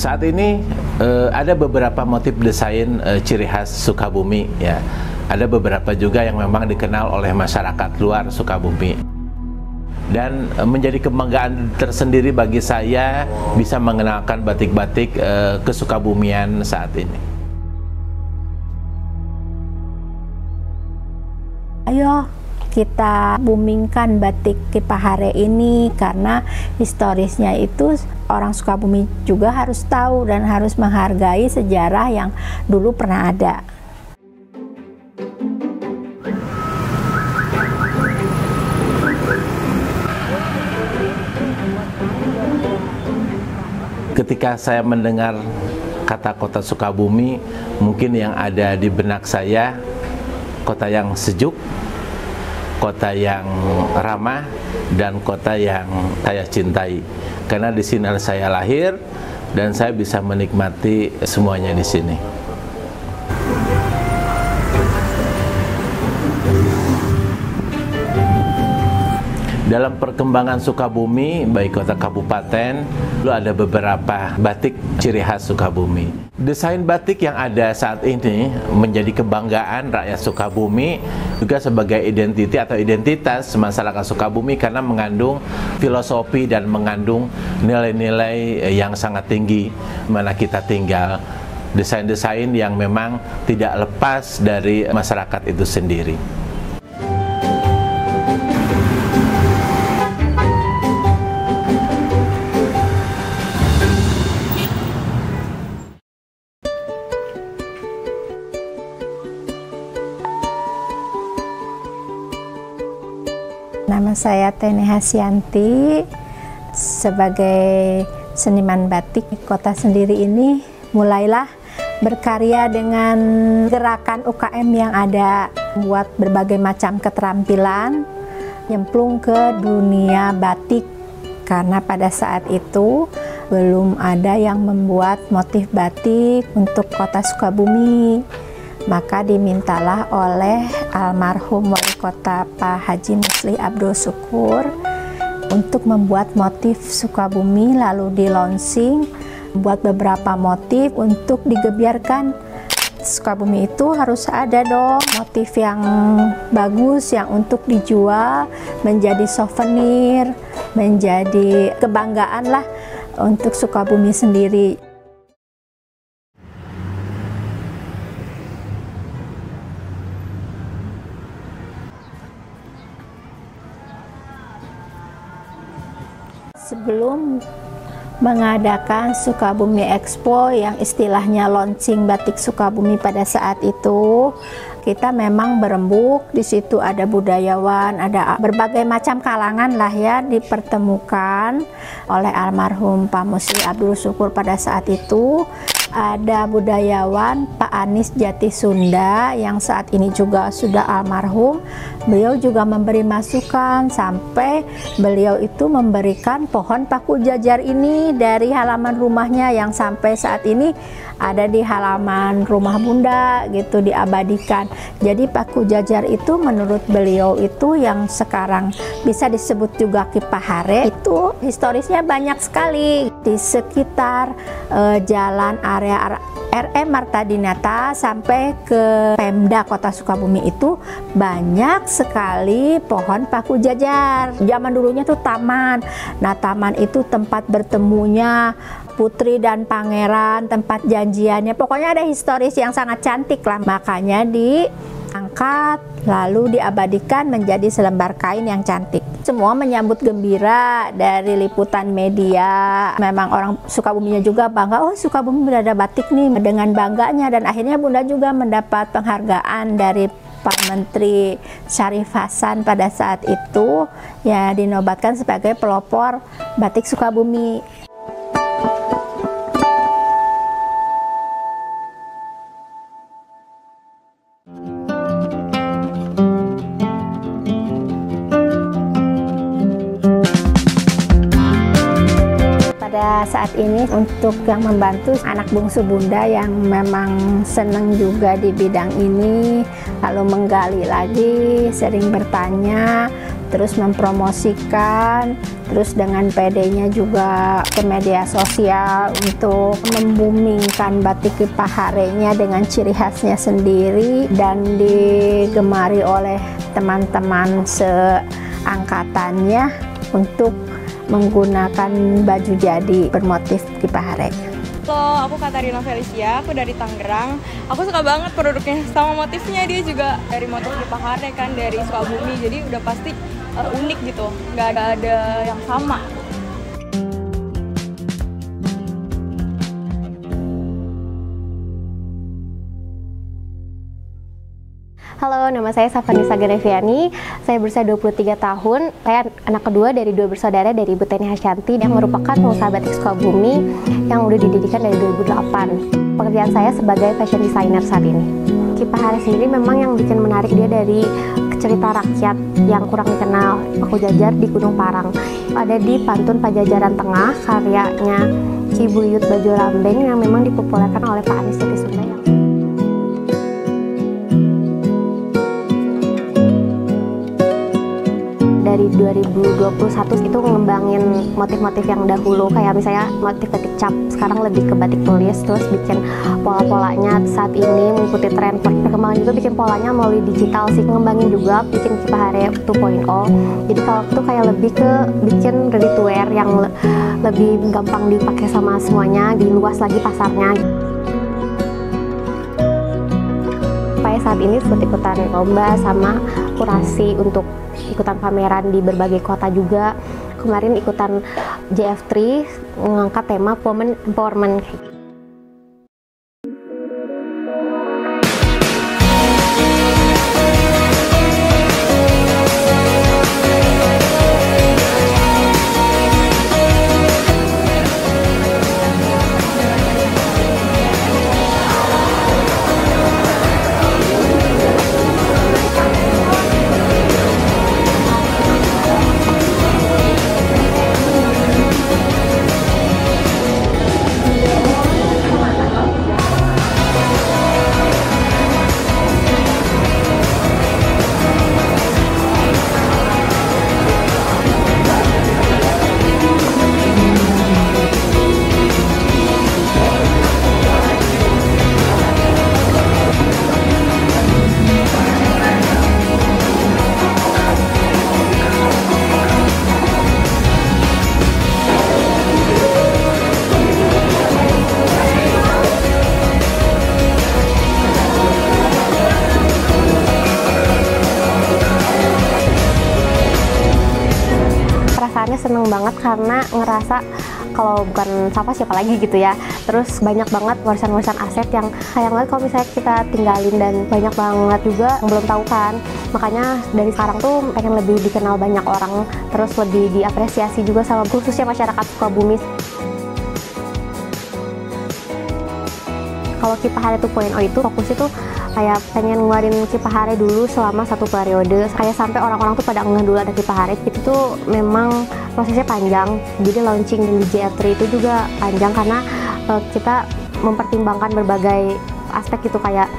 Saat ini ada beberapa motif desain ciri khas Sukabumi ya. Ada beberapa juga yang memang dikenal oleh masyarakat luar Sukabumi. Dan menjadi kebanggaan tersendiri bagi saya bisa mengenalkan batik-batik kesukabumian saat ini. Ayo kita boomingkan batik Kipahare ini, karena historisnya itu orang Sukabumi juga harus tahu dan harus menghargai sejarah yang dulu pernah ada. Ketika saya mendengar kata kota Sukabumi, mungkin yang ada di benak saya kota yang sejuk, kota yang ramah, dan kota yang saya cintai. Karena di sini saya lahir dan saya bisa menikmati semuanya di sini. Dalam perkembangan Sukabumi, baik kota kabupaten, lalu ada beberapa batik ciri khas Sukabumi. Desain batik yang ada saat ini menjadi kebanggaan rakyat Sukabumi, juga sebagai identitas masyarakat Sukabumi karena mengandung filosofi dan mengandung nilai-nilai yang sangat tinggi mana kita tinggal. Desain-desain yang memang tidak lepas dari masyarakat itu sendiri. Nama saya Teni Hasyanti. Sebagai seniman batik di kota sendiri ini, mulailah berkarya dengan gerakan UKM yang ada, buat berbagai macam keterampilan, nyemplung ke dunia batik. Karena pada saat itu belum ada yang membuat motif batik untuk kota Sukabumi. Maka dimintalah oleh almarhum wali kota Pak Haji Muslih Abdul Syukur untuk membuat motif Sukabumi, lalu di launching, buat beberapa motif untuk digebyarkan. Sukabumi itu harus ada dong motif yang bagus yang untuk dijual, menjadi souvenir, menjadi kebanggaan lah untuk Sukabumi sendiri. Sebelum mengadakan Sukabumi Expo yang istilahnya launching batik Sukabumi pada saat itu, kita memang berembuk. Di situ ada budayawan, ada berbagai macam kalangan lah ya, dipertemukan oleh almarhum Pak Muslih Abdul Syukur pada saat itu. Ada budayawan Pak Anis Jati Sunda yang saat ini juga sudah almarhum. Beliau juga memberi masukan sampai beliau itu memberikan pohon paku jajar ini dari halaman rumahnya yang sampai saat ini ada di halaman rumah Bunda gitu, diabadikan. Jadi paku jajar itu menurut beliau itu yang sekarang bisa disebut juga Kipahare, itu historisnya banyak sekali di sekitar jalan area RM Marta Dinata sampai ke Pemda Kota Sukabumi itu banyak sekali pohon paku jajar. Zaman dulunya tuh taman. Nah, taman itu tempat bertemunya putri dan pangeran, tempat janjiannya. Pokoknya ada historis yang sangat cantik lah. Makanya diangkat lalu diabadikan menjadi selembar kain yang cantik. Semua menyambut gembira dari liputan media. Memang orang Sukabuminya juga bangga, oh Sukabumi udah ada batik nih, dengan bangganya. Dan akhirnya Bunda juga mendapat penghargaan dari Pak Menteri Syarif Hasan pada saat itu, ya dinobatkan sebagai pelopor batik Sukabumi. Pada saat ini untuk yang membantu anak bungsu Bunda yang memang senang juga di bidang ini, lalu menggali lagi, sering bertanya, terus mempromosikan, terus dengan PD-nya juga ke media sosial untuk membumingkan batik Kipaharenya dengan ciri khasnya sendiri dan digemari oleh teman-teman seangkatannya untuk menggunakan baju jadi bermotif Kipahare. Halo, aku Katarina Felicia, aku dari Tangerang. Aku suka banget produknya sama motifnya, dia juga dari motif Kipahare kan, dari Sukabumi, jadi udah pasti unik gitu, nggak ada yang sama. Halo, nama saya Safanisa Geneviani. Saya berusia 23 tahun. Saya anak kedua dari 2 bersaudara dari Ibu Teni Hasyanti yang merupakan pengusaha batik Sukabumi yang udah didirikan dari 2008. Pekerjaan saya sebagai fashion designer saat ini. Kipahare sendiri memang yang bikin menarik dia dari cerita rakyat yang kurang dikenal. Aku Jajar di Gunung Parang. Ada di Pantun Pajajaran Tengah, karyanya Cibuyut Bajo Lambeng yang memang dipopulerkan oleh Pak Anies Sunda. Dari 2021 itu ngembangin motif-motif yang dahulu, kayak misalnya motif batik cap, sekarang lebih ke batik tulis, terus bikin pola-polanya saat ini mengikuti tren perkembangan juga, bikin polanya melalui digital sih, ngembangin juga bikin Kipahare 2.0. Jadi kalau itu kayak lebih ke bikin ready to wear yang lebih gampang dipakai sama semuanya, diluas lagi pasarnya. Supaya saat ini seperti ikutan lomba sama kurasi untuk ikutan pameran di berbagai kota juga. Kemarin ikutan JF3 mengangkat tema Women Empowerment. Seneng banget karena ngerasa kalau bukan siapa lagi gitu ya. Terus banyak banget warisan-warisan aset yang sayang banget kalau misalnya kita tinggalin, dan banyak banget juga yang belum tahu kan. Makanya dari sekarang tuh pengen lebih dikenal banyak orang, terus lebih diapresiasi juga sama khususnya masyarakat Sukabumi. Kalau Kipahare 2.0 itu fokusnya tuh kayak pengen ngeluarin Kipahare dulu selama 1 periode, kayak sampai orang-orang tuh pada ngeh dulu ada Kipahare. Itu tuh memang prosesnya panjang, jadi launching di JF3 itu juga panjang karena kita mempertimbangkan berbagai aspek gitu, kayak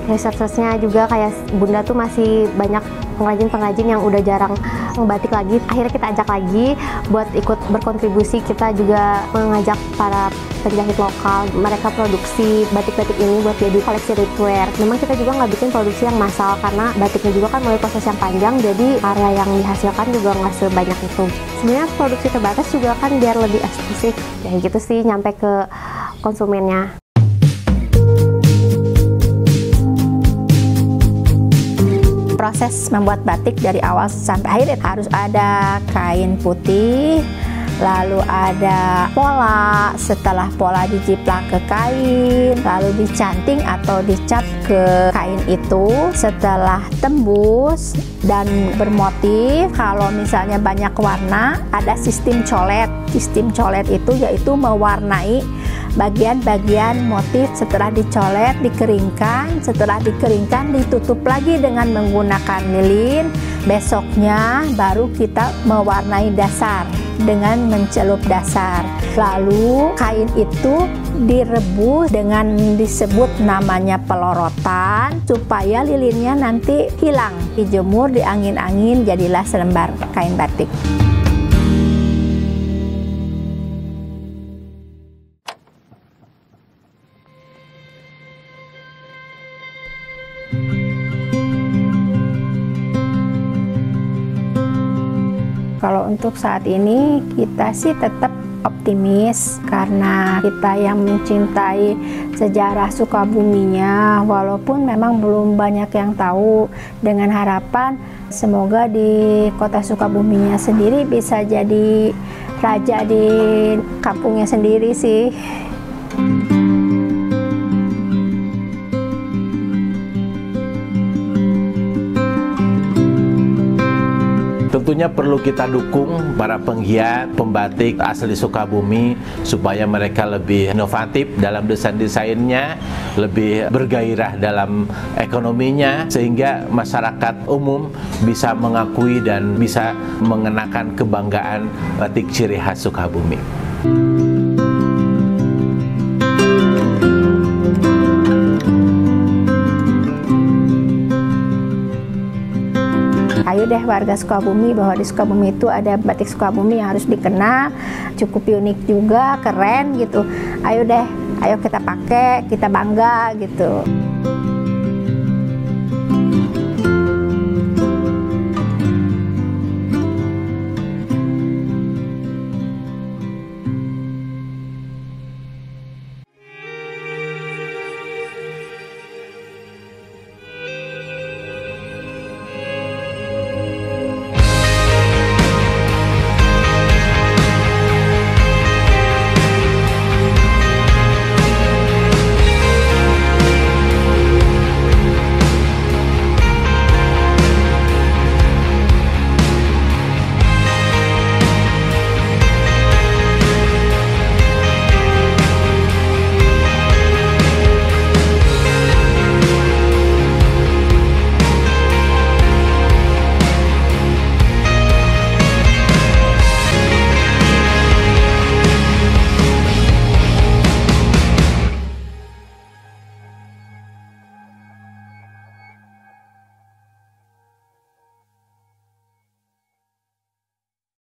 research-nya juga, kayak Bunda tuh masih banyak pengrajin-pengrajin yang udah jarang ngebatik lagi. Akhirnya kita ajak lagi buat ikut berkontribusi. Kita juga mengajak para penjahit lokal, mereka produksi batik-batik ini buat jadi koleksi ready-to-wear. Memang kita juga nggak bikin produksi yang massal karena batiknya juga kan melalui proses yang panjang, jadi area yang dihasilkan juga nggak sebanyak itu. Sebenarnya produksi terbatas juga kan biar lebih eksklusif, kayak gitu sih, nyampe ke konsumennya. Proses membuat batik dari awal sampai akhir harus ada kain putih, lalu ada pola, setelah pola dijiplak ke kain, lalu dicanting atau dicat ke kain itu, setelah tembus dan bermotif. Kalau misalnya banyak warna, ada sistem colet. Sistem colet itu yaitu mewarnai bagian-bagian motif. Setelah dicolet, dikeringkan. Setelah dikeringkan, ditutup lagi dengan menggunakan lilin. Besoknya baru kita mewarnai dasar dengan mencelup dasar. Lalu kain itu direbus dengan disebut namanya pelorotan supaya lilinnya nanti hilang. Dijemur di angin-angin jadilah selembar kain batik. Kalau untuk saat ini kita sih tetap optimis karena kita yang mencintai sejarah Sukabuminya, walaupun memang belum banyak yang tahu, dengan harapan semoga di kota Sukabuminya sendiri bisa jadi raja di kampungnya sendiri sih. Tentunya perlu kita dukung para penggiat pembatik asli Sukabumi supaya mereka lebih inovatif dalam desain-desainnya, lebih bergairah dalam ekonominya, sehingga masyarakat umum bisa mengakui dan bisa mengenakan kebanggaan batik ciri khas Sukabumi. Ayo deh warga Sukabumi, bahwa di Sukabumi itu ada batik Sukabumi yang harus dikenal, cukup unik juga, keren gitu. Ayo deh, ayo kita pakai, kita bangga gitu.